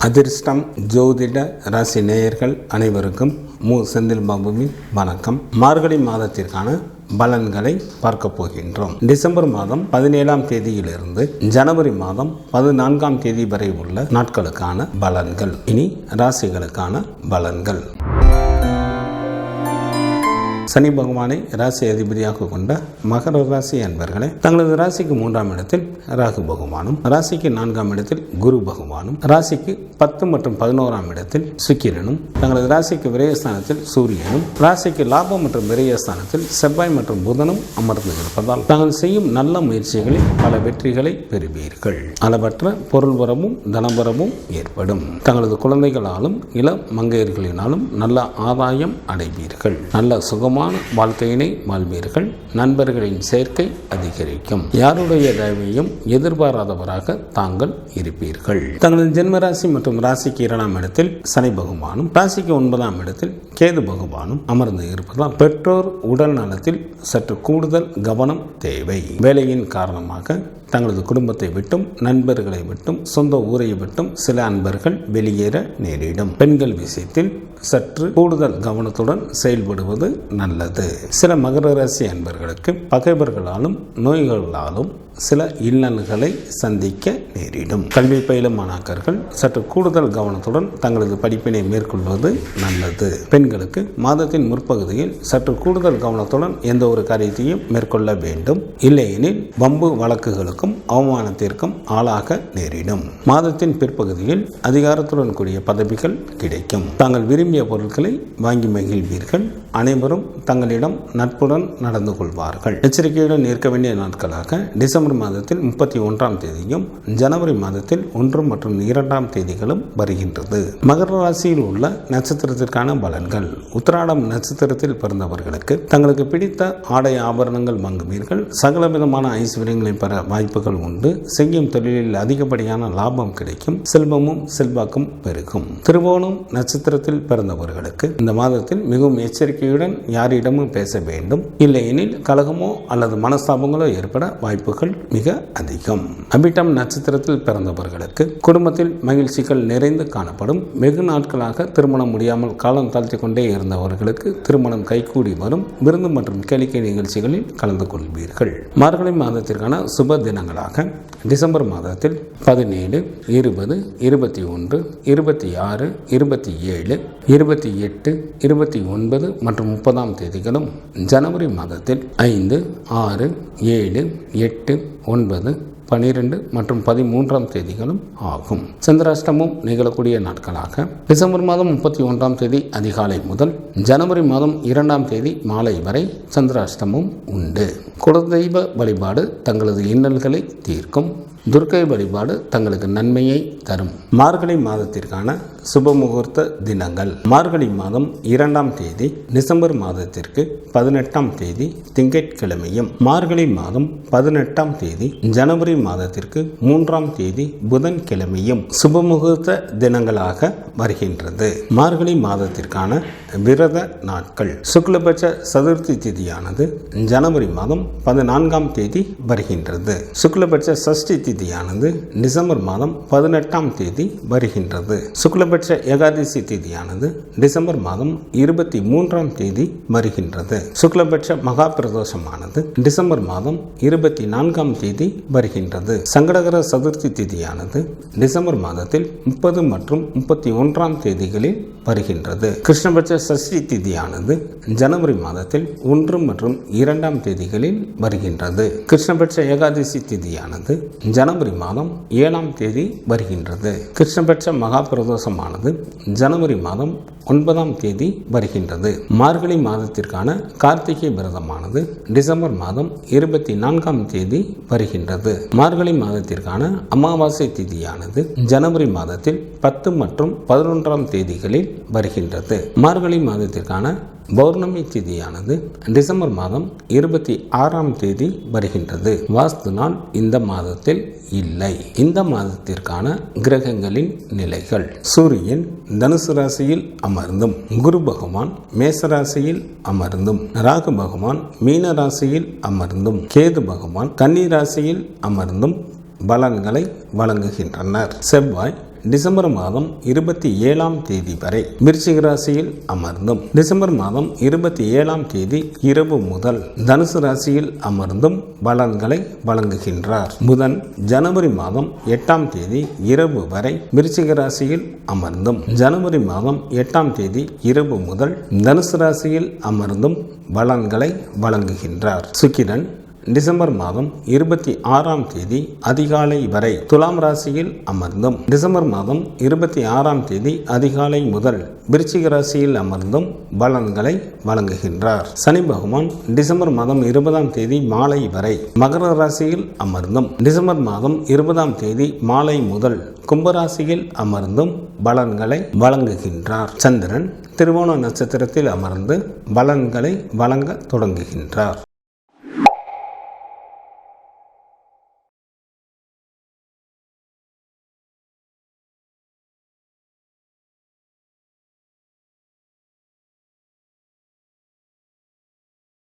அதிர்ஷ்டம் ஜோதிட ராசி நேயர்கள் அனைவருக்கும் செந்தில் பாபுவின் வணக்கம். மார்கழி மாதத்திற்கான பலன்களை பார்க்க போகின்றோம். டிசம்பர் மாதம் 17ஆம் தேதியிலிருந்து ஜனவரி மாதம் 14ஆம் தேதி வரை உள்ள நாட்களுக்கான பலன்கள். இனி ராசிகளுக்கான பலன்கள். சனி பகவானை ராசி அதிபதியாக கொண்ட மகர ராசி அன்பர்களே, தங்களது ராசிக்கு 3ஆம் இடத்தில் ராகு பகவானும், ராசிக்கு 4ஆம் இடத்தில் குரு பகவானும், ராசிக்கு 10 மற்றும் 11ஆம் இடத்தில் சுக்கிரனும், தங்களது ராசிக்கு விரயஸ்தானத்தில் சூரியனும், ராசிக்கு லாபம் மற்றும் விரயஸ்தானத்தில் செவ்வாய் மற்றும் புதனும் அமர்ந்து இருப்பதால் தாங்கள் செய்யும் நல்ல முயற்சிகளில் பல வெற்றிகளை பெறுவீர்கள். அளவற்ற பொருள் வரவும் தனவரவும் ஏற்படும். தங்களது குழந்தைகளாலும் இளம் மங்கையர்களினாலும் நல்ல ஆதாயம் அடைவீர்கள். நல்ல சுகமான வாழ்க்கையினை வாழ்வீர்கள். நண்பர்களின் சேர்க்கை அதிகரிக்கும். யாருடைய தயவையும் எதிர்பாராதவராக தாங்கள் இருப்பீர்கள். தங்களது ஜென்மராசி மற்றும் ராசிக்கு 2ஆம் இடத்தில் சனி பகவானும், ராசிக்கு 9ஆம் இடத்தில் கேது பகவானும் அமர்ந்து இருப்பதால் பெற்றோர் உடல் நலத்தில் சற்று கூடுதல் கவனம் தேவை. வேலையின் காரணமாக தங்களது குடும்பத்தை விட்டும் நண்பர்களை விட்டும் சொந்த ஊரை விட்டும் சில அன்பர்கள் வெளியேற நேரிடும். பெண்கள் விஷயத்தில் சற்று கூடுதல் கவனத்துடன் செயல்படுவது நல்லது. சில மகர ராசி அன்பர்களுக்கு பகைவர்களாலும் நோய்களாலும் சில இன்னல்களை சந்திக்க நேரிடும். கல்வி பயிலும் மாணாக்கர்கள் சற்று கூடுதல் கவனத்துடன் தங்களது படிப்பினை மேற்கொள்வது நல்லது. பெண்களுக்கு மாதத்தின் முற்பகுதியில் சற்று கூடுதல் கவனத்துடன் எந்த ஒரு காரியத்தையும் மேற்கொள்ள வேண்டும். இல்லையெனில் வம்பு வழக்குகளுக்கும் அவமானத்திற்கும் ஆளாக நேரிடும். மாதத்தின் பிற்பகுதியில் அதிகாரத்துடன் கூடிய பதவிகள் கிடைக்கும். தாங்கள் விரும்பிய பொருட்களை வாங்கி மகிழ்வீர்கள். அனைவரும் தங்களிடம் நட்புடன் நடந்து கொள்வார்கள். எச்சரிக்கையுடன் இருக்க வேண்டிய நாட்களாக டிசம்பர் மாதத்தில் 31ஆம் தேதியும் ஜனவரி மாதத்தில் 1 மற்றும் 2ஆம் தேதிகளும் வருகின்றது. மகர ராசியில் உள்ள நட்சத்திரத்திற்கான பலன்கள். உத்திராடம் நட்சத்திரத்தில் பிறந்தவர்களுக்கு தங்களுக்கு பிடித்த ஆடை ஆபரணங்கள் வாங்குவீர்கள். சகல விதமான ஐஸ்வர்யங்களை பெற வாய்ப்புகள் உண்டு. செய்யும் தொழிலில் அதிகப்படியான லாபம் கிடைக்கும். செல்வமும் செல்வாக்கும் பெருகும். திருவோணம் நட்சத்திரத்தில் பிறந்தவர்களுக்கு இந்த மாதத்தில் மிகவும் எச்சரிக்கையுடன் யாரிடமும் பேச வேண்டும். இல்லையெனில் கலகமோ அல்லது மனஸ்தாபங்களோ ஏற்பட வாய்ப்புகள் மிக அதிகம். அபிட்டம் நட்சத்திரத்தில் பிறந்தவர்களுக்கு குடும்பத்தில் மகிழ்ச்சிகள் நிறைந்து காணப்படும். வெகு நாட்களாக திருமணம் முடியாமல் காலம் தாழ்த்தி கொண்டே இருந்தவர்களுக்கு திருமணம் கைகூடி வரும். விருந்து மற்றும் கேளிக்கை நிகழ்ச்சிகளில் கலந்து கொள்வீர்கள். மார்கழி மாதத்திற்கான சுப தினங்களாக டிசம்பர் மாதத்தில் 17, 20, 21, 26, 27, 28, 29 மற்றும் 30ஆம் தேதிகளும், ஜனவரி மாதத்தில் 5, 6, 7, 8, 9, 12 மற்றும் 13ஆம் தேதிகளும் ஆகும். சந்திராஷ்டமம் நிகழக்கூடிய நாட்களாக டிசம்பர் மாதம் 31ஆம் தேதி அதிகாலை முதல் ஜனவரி மாதம் 2ஆம் தேதி மாலை வரை சந்திராஷ்டமம் உண்டு. குலதெய்வ வழிபாடு தங்களது இன்னல்களை தீர்க்கும். துர்க்கை வழிபாடு தங்களுக்கு நன்மையை தரும். மார்கழி மாதத்திற்கான சுப முகூர்த்த தினங்கள். மார்கழி மாதம் 2ஆம் தேதி டிசம்பர் மாதத்திற்கு 18ஆம் தேதி திங்கட்கிழமையும், மார்கழி மாதம் 18ஆம் தேதி ஜனவரி மாதத்திற்கு 3ஆம் தேதி புதன்கிழமையும் சுப முகூர்த்த தினங்களாக வருகின்றது. மார்கழி மாதத்திற்கான விரத நாட்கள். சுக்லபட்ச சதுர்த்தி திதியானது ஜனவரி மாதம் 14ஆம் தேதி வருகின்றது. சுக்லபட்ச சஷ்டி திதியானது டிசம்பர் மாதம் 18ஆம் தேதி வருகின்றது. சுக்லபட்ச ஏகாதசி திதியானது டிசம்பர் மாதம் 23ஆம் தேதி வருகின்றது. சுக்லபட்ச மகா பிரதோஷமானது டிசம்பர் மாதம் 24ஆம் தேதி வருகின்றது. சங்கடகர சதுர்த்தி திதியானது டிசம்பர் மாதத்தில் 30 மற்றும் 31ஆம் தேதிகளில் வருகின்றது. கிருஷ்ணபட்ச சஷ்டி திதியானது ஜனவரி மாதத்தில் 1 மற்றும் 2ஆம் தேதிகளில் வருகின்றது. கிருஷ்ணபட்ச ஏகாதசி திதியானது ஜனவரி மாதம் 7ஆம் தேதி வருகின்றது. கிருஷ்ணபட்ச மகா பிரதோஷமானது ஜனவரி மாதம் 9ஆம் தேதி வருகின்றது. மார்கழி மாதத்திற்கான கார்த்திகை விரதமானது டிசம்பர் மாதம் 24ஆம் தேதி வருகின்றது. மார்கழி மாதத்திற்கான அமாவாசை திதியானது ஜனவரி மாதத்தில் 10 மற்றும் 11ஆம் தேதிகளில் வருகின்றது. மார்கழி மாதத்திற்கான பௌர்ணமி திதியானது டிசம்பர் மாதம் 26ஆம் தேதி வருகின்றது. வாஸ்து நாள் இந்த மாதத்தில் இல்லை. இந்த மாதத்திற்கான கிரகங்களின் நிலைகள். சூரியன் தனுசு ராசியில் அமர்ந்தும், குரு பகவான் மேச ராசியில் அமர்ந்தும், ராகு பகவான் மீன ராசியில் அமர்ந்தும், கேது பகவான் கன்னி ராசியில் அமர்ந்தும் பலன்களை வழங்குகின்றனர். செவ்வாய் டிசம்பர் மாதம் 27ஆம் தேதி வரை விருச்சிக ராசியில் அமர்ந்தும் டிசம்பர் மாதம் 27ஆம் தேதி இரவு முதல் தனுசு ராசியில் அமர்ந்தும் பலன்களை வழங்குகின்றார். புதன் ஜனவரி மாதம் 8ஆம் தேதி இரவு வரை விருச்சிக ராசியில் அமர்ந்தும் ஜனவரி மாதம் 8ஆம் தேதி இரவு முதல் தனுசு ராசியில் அமர்ந்தும் பலன்களை வழங்குகின்றார். சுக்கிரன் டிசம்பர் மாதம் 26ஆம் தேதி அதிகாலை வரை துலாம் ராசியில் அமர்ந்தும் டிசம்பர் மாதம் 26ஆம் தேதி அதிகாலை முதல் விருச்சிக ராசியில் அமர்ந்தும் பலன்களை வழங்குகின்றார். சனி பகவான் டிசம்பர் மாதம் 20ஆம் தேதி மாலை வரை மகர ராசியில் அமர்ந்தும் டிசம்பர் மாதம் 20ஆம் தேதி மாலை முதல் கும்பராசியில் அமர்ந்தும் பலன்களை வழங்குகின்றார். சந்திரன் திருவோண நட்சத்திரத்தில் அமர்ந்து பலன்களை வழங்க தொடங்குகின்றார்.